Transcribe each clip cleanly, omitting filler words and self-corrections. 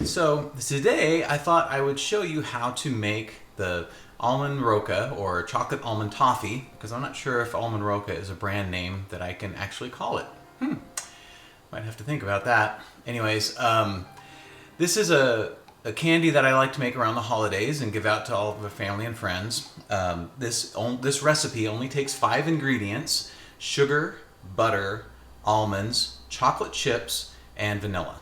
So today I thought I would show you how to make the Almond Roca or chocolate almond toffee, because I'm not sure if Almond Roca is a brand name that I can actually call it. Might have to think about that. Anyways, this is a candy that I like to make around the holidays and give out to all of the family and friends. This recipe only takes 5 ingredients: sugar, butter, almonds, chocolate chips, and vanilla.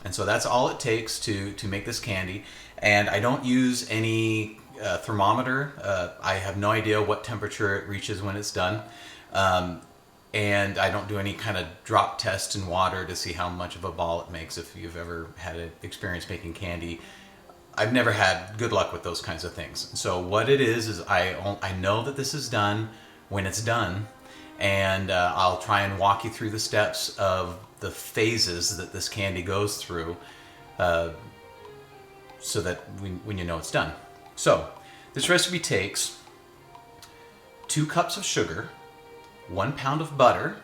And so that's all it takes to make this candy. And I don't use any thermometer. I have no idea what temperature it reaches when it's done. And I don't do any kind of drop test in water to see how much of a ball it makes. If you've ever had an experience making candy, I've never had good luck with those kinds of things. So what it is I know that this is done when it's done, and I'll try and walk you through the steps of the phases that this candy goes through, so that when you know it's done. So this recipe takes 2 cups of sugar, 1 pound of butter,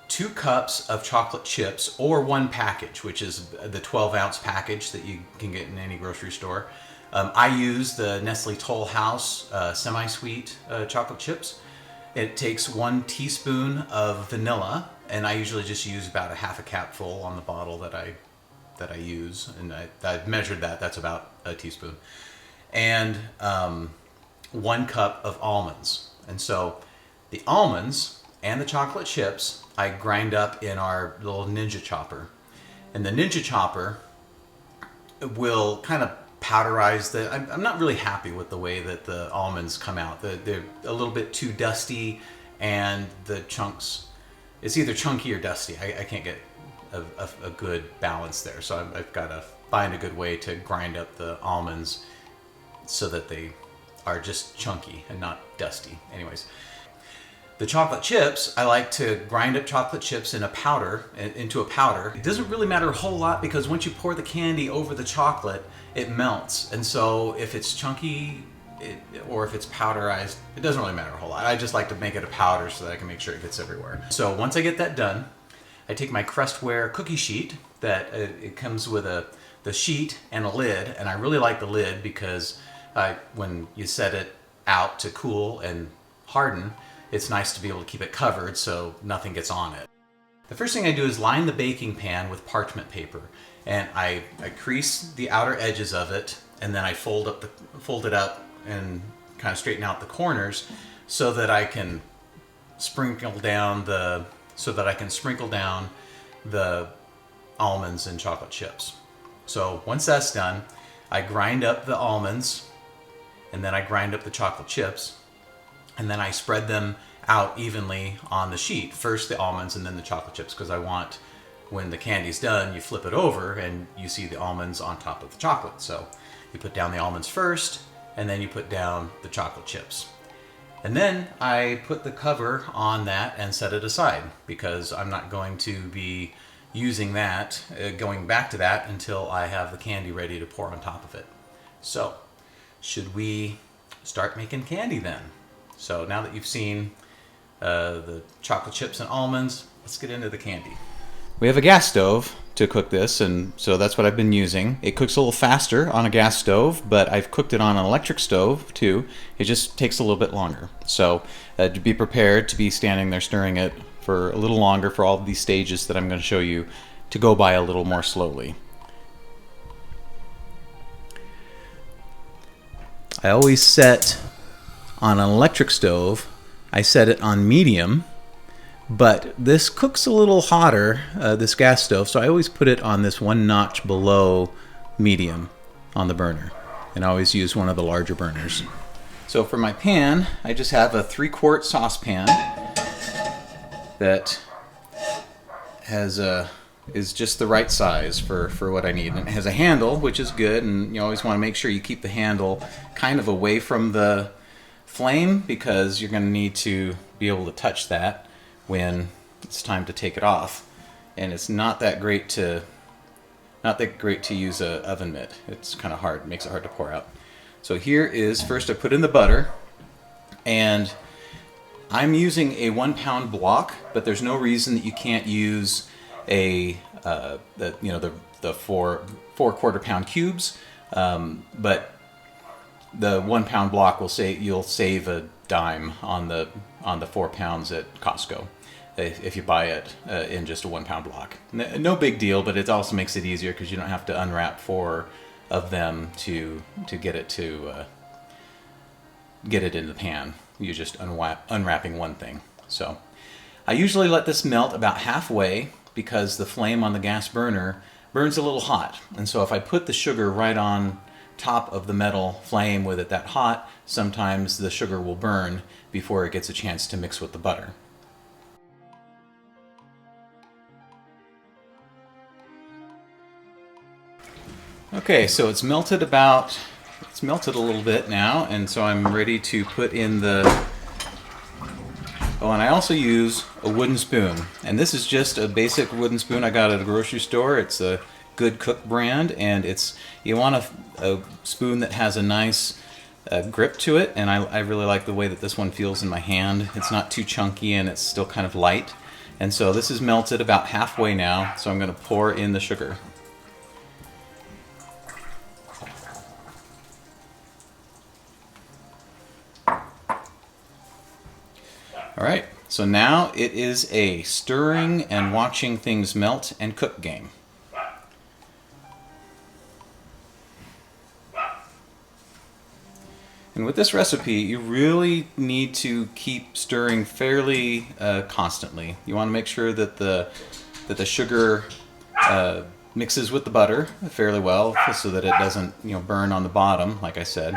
2 cups of chocolate chips, or 1 package, which is the 12-ounce package that you can get in any grocery store. I use the Nestlé Toll House semi-sweet chocolate chips. It takes 1 teaspoon of vanilla, and I usually just use about a half a capful on the bottle that I use, and I've measured that. That's about a teaspoon. And 1 cup of almonds. And so the almonds and the chocolate chips I grind up in our little Ninja chopper. And the Ninja chopper will kind of powderize the... I'm not really happy with the way that the almonds come out. They're a little bit too dusty, and the chunks... It's either chunky or dusty. I can't get a good balance there. So I've got to find a good way to grind up the almonds so that they are just chunky and not dusty. Anyways, the chocolate chips, I like to grind up chocolate chips into a powder. It doesn't really matter a whole lot, because once you pour the candy over the chocolate, it melts. And so if it's chunky or if it's powderized, it doesn't really matter a whole lot. I just like to make it a powder so that I can make sure it gets everywhere. So once I get that done, I take my Crustware cookie sheet that it comes with the sheet and a lid, and I really like the lid because when you set it out to cool and harden, it's nice to be able to keep it covered so nothing gets on it. The first thing I do is line the baking pan with parchment paper, and I crease the outer edges of it, and then I fold it up and kind of straighten out the corners so that I can sprinkle down the almonds and chocolate chips. So once that's done, I grind up the almonds, and then I grind up the chocolate chips, and then I spread them out evenly on the sheet. First the almonds and then the chocolate chips, because I want, when the candy's done, you flip it over and you see the almonds on top of the chocolate. So you put down the almonds first, and then you put down the chocolate chips. And then I put the cover on that and set it aside, because I'm not going to be using that, going back to that, until I have the candy ready to pour on top of it. So, should we start making candy then? So now that you've seen the chocolate chips and almonds, let's get into the candy. We have a gas stove to cook this, and so that's what I've been using. It cooks a little faster on a gas stove, but I've cooked it on an electric stove too. It just takes a little bit longer. So to be prepared to be standing there stirring it for a little longer for all of these stages that I'm going to show you to go by a little more slowly. I always set on an electric stove, I set it on medium, but this cooks a little hotter, this gas stove, so I always put it on this 1 notch below medium on the burner, and I always use one of the larger burners. So for my pan, I just have a 3-quart saucepan that is just the right size for what I need. And it has a handle, which is good, and you always want to make sure you keep the handle kind of away from the flame, because you're going to need to be able to touch that when it's time to take it off. And it's not that great to use a oven mitt. It's kind of hard, it makes it hard to pour out. So here is, first I put in the butter, and I'm using a 1 pound block, but there's no reason that you can't use the the four 1/4 pound cubes, but the 1 pound block you'll save a dime on the 4 pounds at Costco if you buy it in just a 1 pound block. No big deal, but it also makes it easier because you don't have to unwrap 4 of them to get it in the pan. You're just unwrapping one thing. So I usually let this melt about halfway because the flame on the gas burner burns a little hot. And so if I put the sugar right on top of the metal flame with it that hot, sometimes the sugar will burn before it gets a chance to mix with the butter. Okay, so it's melted a little bit now, and so I'm ready to put in the... Oh, and I also use a wooden spoon, and this is just a basic wooden spoon I got at a grocery store. It's a Good Cook brand, and you want a spoon that has a nice grip to it, and I really like the way that this one feels in my hand. It's not too chunky and it's still kind of light. And so this is melted about halfway now, so I'm going to pour in the sugar. Alright, so now it is a stirring and watching things melt and cook game. And with this recipe, you really need to keep stirring fairly constantly. You want to make sure that the sugar mixes with the butter fairly well, so that it doesn't burn on the bottom, like I said.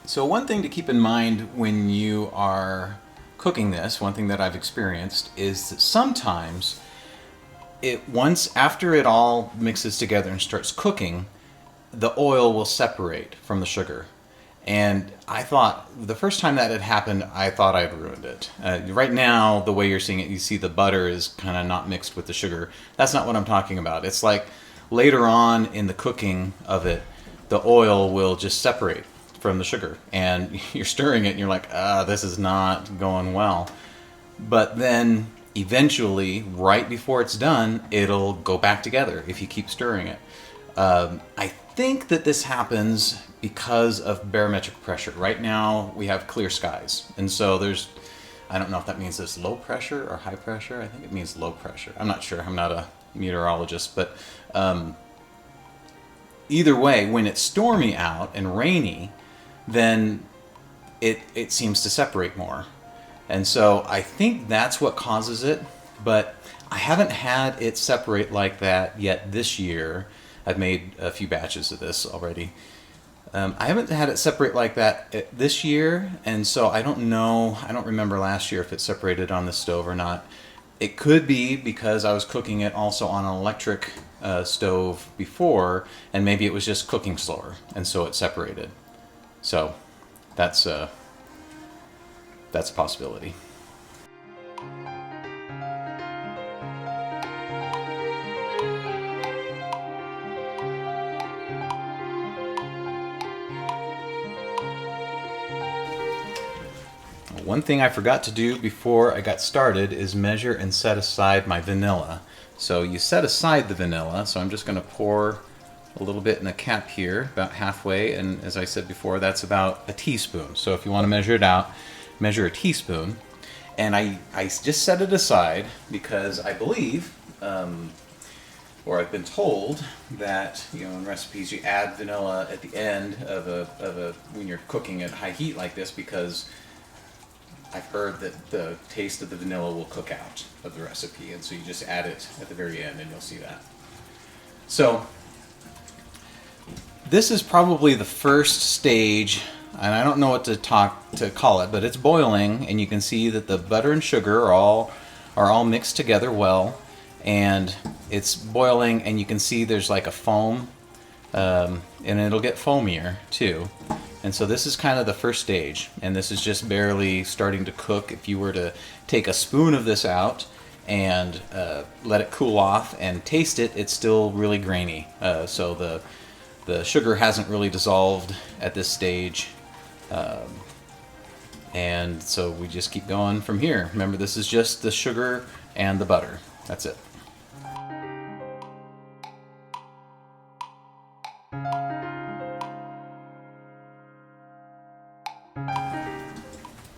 So one thing to keep in mind when you are cooking this, one thing that I've experienced, is that sometimes after it all mixes together and starts cooking, the oil will separate from the sugar. And I thought, the first time that had happened, I thought I'd ruined it. Right now, the way you're seeing it, you see the butter is kind of not mixed with the sugar. That's not what I'm talking about. It's like later on in the cooking of it, the oil will just separate from the sugar, and you're stirring it and you're like, this is not going well. But then eventually, right before it's done, it'll go back together if you keep stirring it. I think that this happens because of barometric pressure. Right now we have clear skies, and so I don't know if that means it's low pressure or high pressure. I think it means low pressure. I'm not sure. I'm not a meteorologist, but either way, when it's stormy out and rainy, then it seems to separate more. And so I think that's what causes it, but I haven't had it separate like that yet this year. I've made a few batches of this already. I haven't had it separate like that this year, and so I don't know, I don't remember last year if it separated on the stove or not. It could be because I was cooking it also on an electric stove before, and maybe it was just cooking slower, and so it separated. So that's a possibility. One thing I forgot to do before I got started is measure and set aside my vanilla. So you set aside the vanilla, so I'm just going to pour a little bit in a cap here, about halfway, and as I said before, that's about a teaspoon. So if you want to measure it out, measure a teaspoon. And I just set it aside because I believe, or I've been told, that in recipes you add vanilla at the end of when you're cooking at high heat like this, because I've heard that the taste of the vanilla will cook out of the recipe, and so you just add it at the very end and you'll see that. So this is probably the first stage, and I don't know what to call it, but it's boiling, and you can see that the butter and sugar are all mixed together well, and it's boiling, and you can see there's like a foam, and it'll get foamier too. And so this is kind of the first stage, and this is just barely starting to cook. If you were to take a spoon of this out and let it cool off and taste it, it's still really grainy. So the sugar hasn't really dissolved at this stage. And so we just keep going from here. Remember, this is just the sugar and the butter. That's it.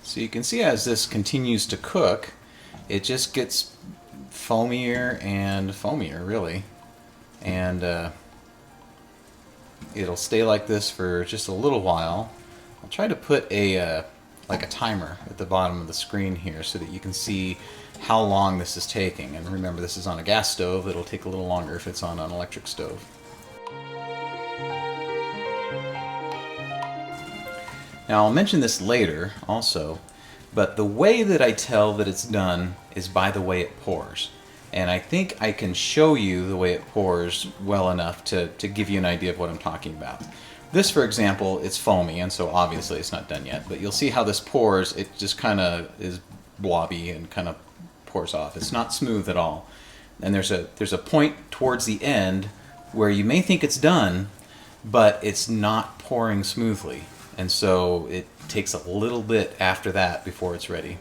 So you can see as this continues to cook, it just gets foamier and foamier, really. And it'll stay like this for just a little while. I'll try to put like a timer at the bottom of the screen here so that you can see how long this is taking. And remember, this is on a gas stove. It'll take a little longer if it's on an electric stove. Now, I'll mention this later also, but the way that I tell that it's done is by the way it pours. And I think I can show you the way it pours well enough to give you an idea of what I'm talking about. This, for example, it's foamy, and so obviously it's not done yet, but you'll see how this pours. It just kind of is blobby and kind of pours off. It's not smooth at all. And there's a point towards the end where you may think it's done, but it's not pouring smoothly. And so it takes a little bit after that before it's ready.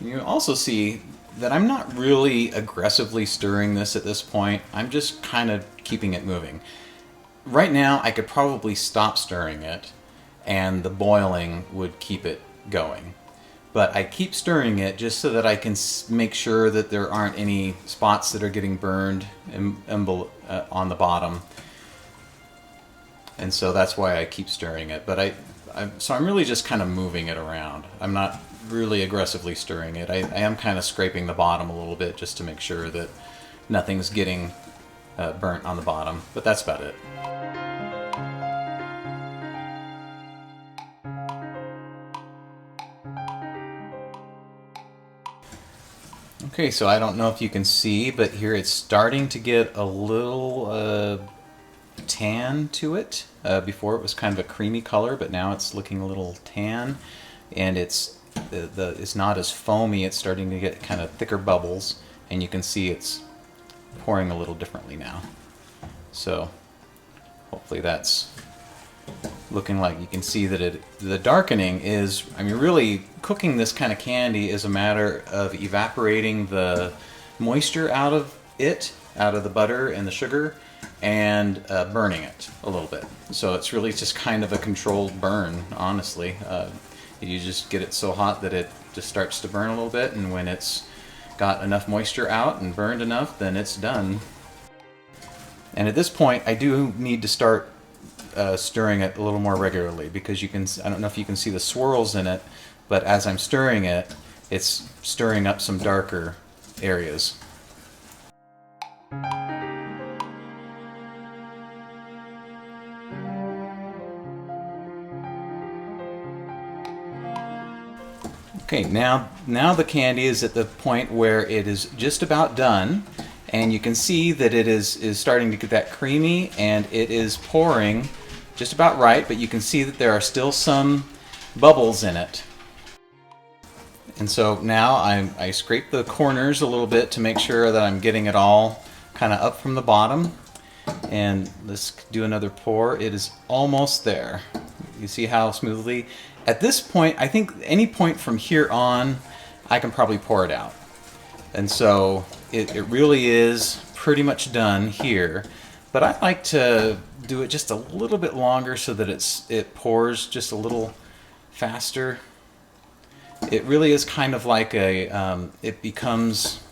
You also see that I'm not really aggressively stirring this at this point. I'm just kind of keeping it moving. Right now, I could probably stop stirring it, and the boiling would keep it going. But I keep stirring it just so that I can make sure that there aren't any spots that are getting burned on the bottom. And so that's why I keep stirring it. But I'm really just kind of moving it around. I'm not really aggressively stirring it. I am kind of scraping the bottom a little bit just to make sure that nothing's getting burnt on the bottom. But that's about it. Okay, so I don't know if you can see, but here it's starting to get a little tan to it. Before it was kind of a creamy color, but now it's looking a little tan, and it's not as foamy. It's starting to get kind of thicker bubbles, and you can see it's pouring a little differently now. So hopefully that's looking like you can see that the darkening is, I mean, really cooking this kind of candy is a matter of evaporating the moisture out of the butter and the sugar, and burning it a little bit. So it's really just kind of a controlled burn, honestly. You just get it so hot that it just starts to burn a little bit, and when it's got enough moisture out and burned enough, then it's done. And at this point, I do need to start stirring it a little more regularly, because I don't know if you can see the swirls in it, but as I'm stirring it, it's stirring up some darker areas. Okay, now the candy is at the point where it is just about done, and you can see that it is starting to get that creamy, and it is pouring just about right, but you can see that there are still some bubbles in it. And so now I scrape the corners a little bit to make sure that I'm getting it all kind of up from the bottom. And let's do another pour. It is almost there. You see how smoothly? At this point, I think any point from here on, I can probably pour it out. And so it really is pretty much done here. But I like to do it just a little bit longer so that it pours just a little faster. It really is kind of like it becomes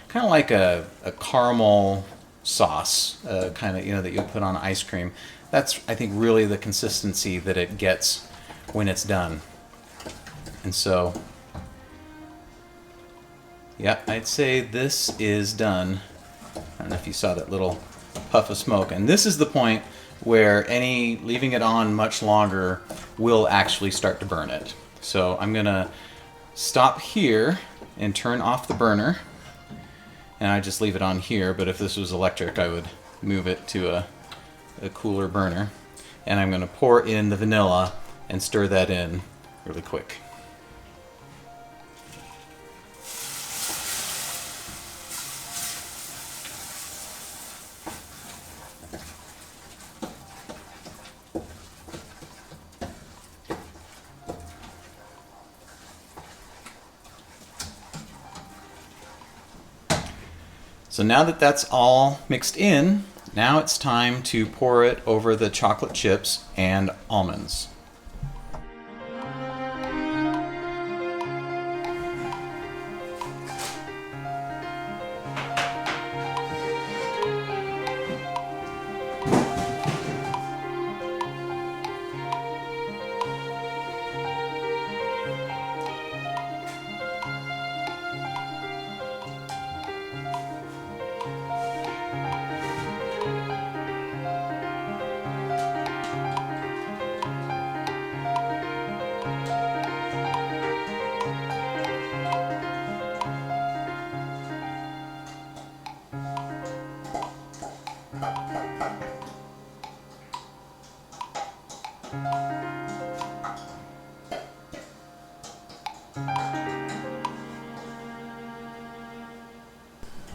kind of like a caramel sauce, kind of, that you put on ice cream. That's, I think, really the consistency that it gets when it's done. And so, yeah, I'd say this is done. I don't know if you saw that little puff of smoke. And this is the point where leaving it on much longer will actually start to burn it. So I'm gonna stop here and turn off the burner. And I just leave it on here, but if this was electric, I would move it to a cooler burner. And I'm gonna pour in the vanilla and stir that in really quick. So now that that's all mixed in, now it's time to pour it over the chocolate chips and almonds.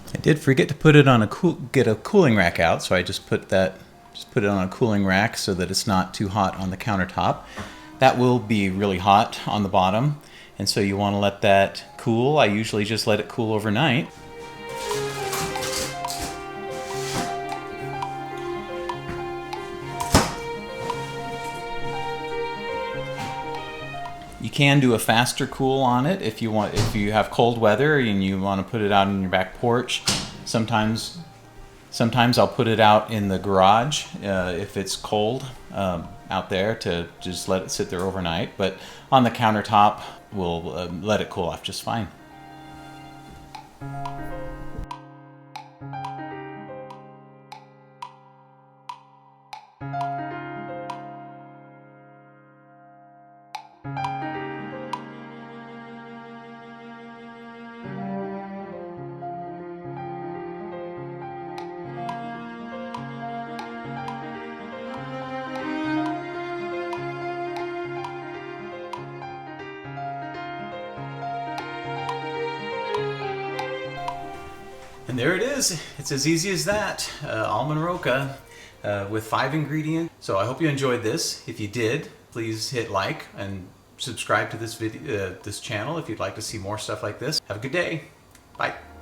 I did forget to put it on get a cooling rack out, so I just put it on a cooling rack so that it's not too hot on the countertop. That will be really hot on the bottom, and so you want to let that cool. I usually just let it cool overnight. You can do a faster cool on it if you want. If you have cold weather and you want to put it out on your back porch, sometimes I'll put it out in the garage if it's cold out there, to just let it sit there overnight. But on the countertop, we'll let it cool off just fine. And there it is. It's as easy as that. Almond Roca with 5 ingredients. So I hope you enjoyed this. If you did, please hit like and subscribe to this channel if you'd like to see more stuff like this. Have a good day. Bye.